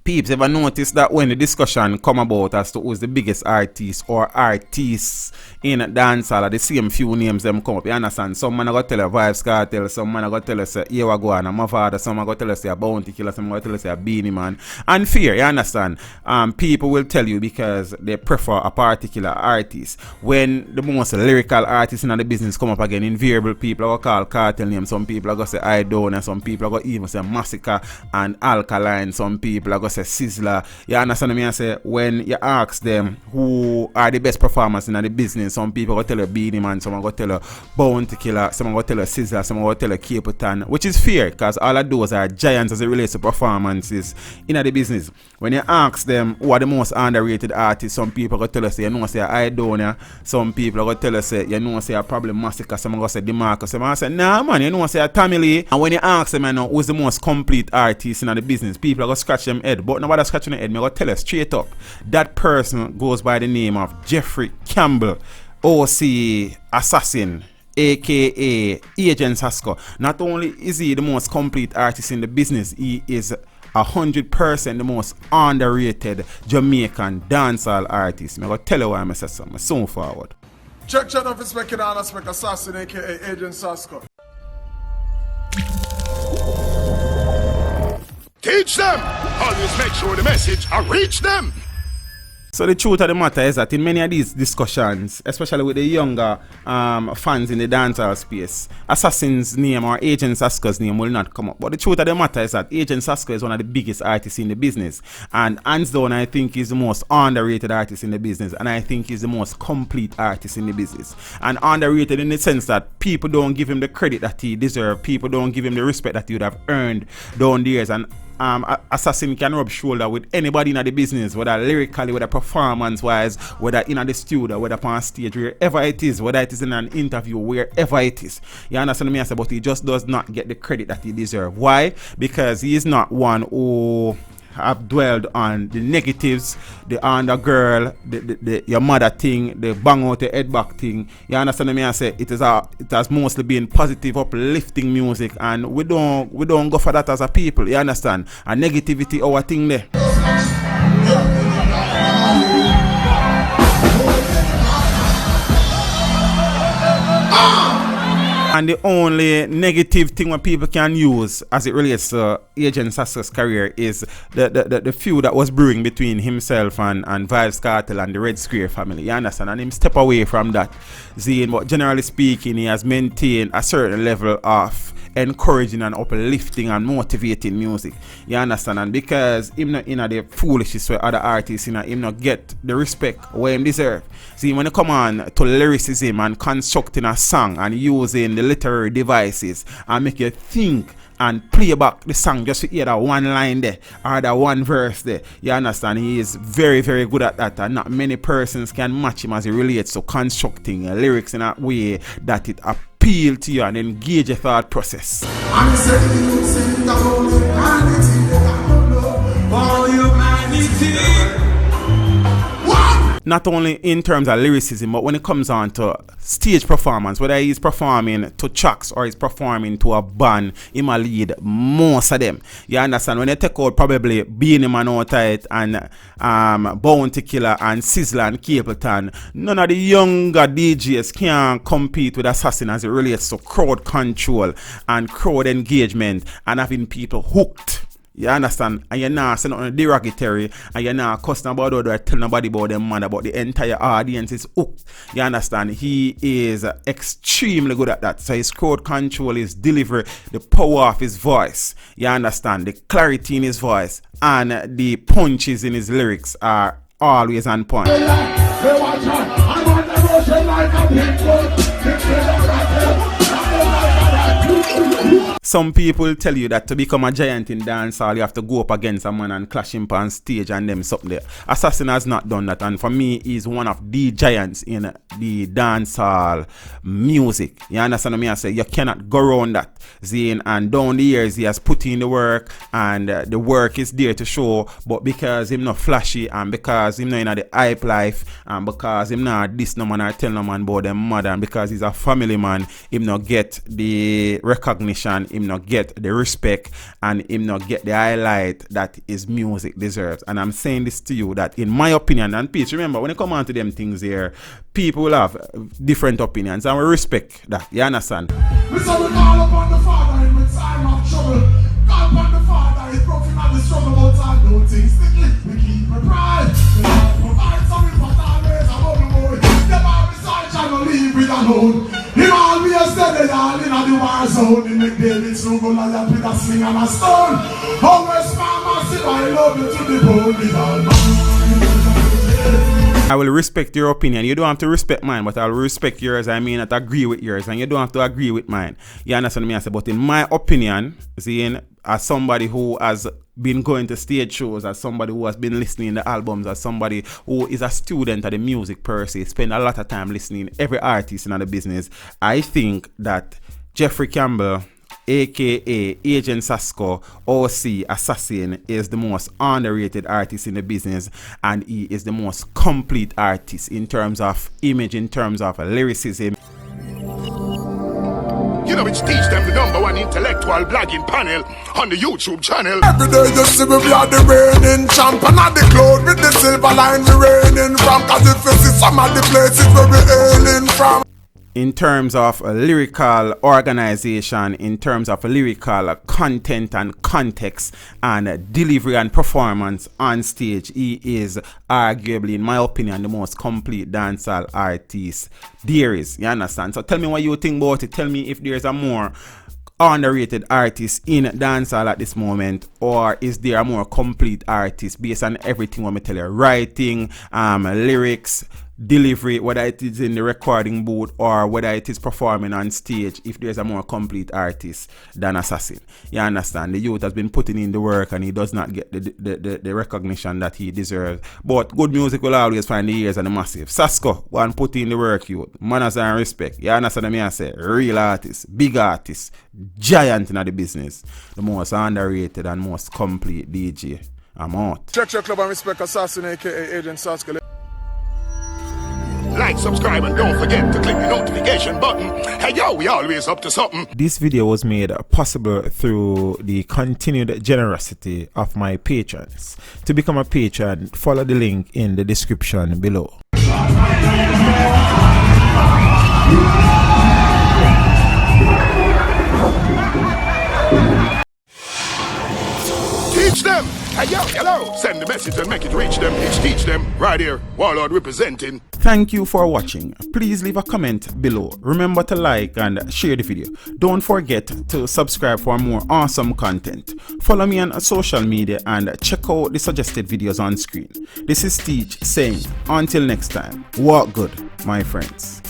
Peeps, ever notice that when the discussion come about as to who's the biggest artist or artists in dancehall, the same few names them come up, you understand? Some man are going to tell you Vibes Cartel, some man are going to tell us here we go on, my father, some are going to tell us a Bounty Killer, some are going to tell us a Beanie Man. And fear, you understand? People will tell you because they prefer a particular artist. When the most lyrical artists in the business come up again, invariable people are going to call cartel names, some people are going to say I Don't, and some people are going to even say Massacre and Alkaline, some people are going to say Sizzler. You understand me? I say when you ask them who are the best performers in the business, some people will tell you Beanie Man, some will tell you Bounty Killer, some will tell you Sizzler, some will tell you Caputan, which is fair because all of those are giants as it relates to performances in the business. When you ask them who are the most underrated artists, some people will tell us you know say I Don't, some people will tell us you know say probably Massacre, some will say DeMarcus, some will say nah man, you know say Tommy Lee. And when you ask them you know who's the most complete artist in the business, people are going to scratch them head. But nobody scratching the head. I'm going to tell you straight up. That person goes by the name of Jeffrey Campbell, OC Assassin, aka Agent Sasko. Not only is he the most complete artist in the business, he is 100% the most underrated Jamaican dancehall artist. I'm going to tell you why I'm saying something. Soon forward. Check out if making on us make Assassin, aka Agent Sasko. Teach them! Always make sure the message reach them! So the truth of the matter is that in many of these discussions, especially with the younger fans in the dancehall space, Assassin's name or Agent Sasko's name will not come up. But the truth of the matter is that Agent Sasko is one of the biggest artists in the business. And hands down, I think he's the most underrated artist in the business. And I think he's the most complete artist in the business. And underrated in the sense that people don't give him the credit that he deserves. People don't give him the respect that he would have earned down the years. And Assassin can rub shoulder with anybody in the business, whether lyrically, whether performance wise, whether in the studio, whether on stage, wherever it is, whether it is in an interview, wherever it is. You understand me? I say, but he just does not get the credit that he deserves. Why? Because he is not one who have dwelled on the negatives, the under girl, the your mother thing, the bang out the head back thing. You understand me? I say it has mostly been positive, uplifting music, and we don't go for that as a people. You understand? And negativity, our thing there. And the only negative thing that people can use as it relates to Agent Sasko's career is the feud that was brewing between himself and Vibes Cartel and the Red Square family. You understand? And him step away from that. Zine, but generally speaking, he has maintained a certain level of encouraging and uplifting and motivating music. You understand? And because him not in the foolishness where other artists him not get the respect where him deserve. See, when you come on to lyricism and constructing a song and using the literary devices and make you think and play back the song just to hear that one line there or that one verse there, you understand? He is very, very good at that, and not many persons can match him as it relates to constructing lyrics in a way that it appeal to you and engage your thought process. Not only in terms of lyricism, but when it comes on to stage performance, whether he's performing to tracks or he's performing to a band, he might lead most of them. You understand? When you take out probably Beanie Man out of it and Bounty Killer and Sizzler and Caputan, none of the younger DJs can compete with Assassin as it relates to crowd control and crowd engagement and having people hooked. You understand? And you're not saying nothing derogatory, and you're not cussing about or telling nobody about them man, about the entire audience is hooked. You understand? He is extremely good at that. So his crowd control, his delivery, the power of his voice. You understand? The clarity in his voice and the punches in his lyrics are always on point. Some people tell you that to become a giant in dancehall, you have to go up against a man and clash him on stage and them something there. Assassin has not done that, and for me, he's one of the giants in the dancehall music. You understand me? I say you cannot go around that. Zane, and down the years, he has put in the work, and the work is there to show. But because him not flashy, and because him not in the hype life, and because him not this no man or tell no man about them mother, and because he's a family man, him not get the recognition him not get the respect and him not get the highlight that his music deserves. And I'm saying this to you that in my opinion, and Peach, remember when it come on to them things here, people will have different opinions and we respect that. You understand? We say we call upon the Father in the time of trouble. Call upon the Father, he's broken out the struggle, but I don't think sticky. We keep a pride. We don't provide some important always above the board. The Bible says I don't leave with alone. Him always steady, all in the war zone. In the daily struggle, I have with a sling and a stone. Always massive, I love you to the bone. With all my I will respect your opinion. You don't have to respect mine, but I will respect yours. I may not agree with yours, and you don't have to agree with mine. You understand me? I say, but in my opinion, seeing as somebody who has been going to stage shows, as somebody who has been listening to albums, as somebody who is a student of the music per se, spend a lot of time listening every artist in the business, I think that Jeffrey Campbell, aka Agent Sasko, OC Assassin, is the most underrated artist in the business, and he is the most complete artist in terms of image, in terms of lyricism. You know, it's Teach them the #1 intellectual blogging panel on the YouTube channel. every day you see me, we are the reigning champion of the cloud with the silver line we reigning from. Cause if you see some of the places where we hailing from. In terms of lyrical organization, in terms of lyrical content and context and delivery and performance on stage, he is arguably, in my opinion, the most complete dancehall artist there is. You understand? So tell me what you think about it. Tell me if there's a more underrated artist in dancehall at this moment, or is there a more complete artist based on everything what I tell you, writing, lyrics, delivery, whether it is in the recording booth or whether it is performing on stage, if there's a more complete artist than Assassin. You understand? The youth has been putting in the work and he does not get the recognition that he deserves. But good music will always find the ears and the massive. Sasko, go and put in the work, youth. Manners and respect. You understand me? I say real artist, big artist, giant in the business, the most underrated and most complete DJ. I'm out. Check your club and respect Assassin, aka Agent Sasko. Like, subscribe, and don't forget to click the notification button. Hey yo, we always up to something. This video was made possible through the continued generosity of my patrons. To become a patron, follow the link in the description below. Teach them. Hey yo, hello. Send the message and make it reach them. It's Teach them right here. Warlord representing. Thank you for watching. Please leave a comment below. Remember to like and share the video. Don't forget to subscribe for more awesome content. Follow me on social media and check out the suggested videos on screen. This is Teach saying, until next time, walk good, my friends.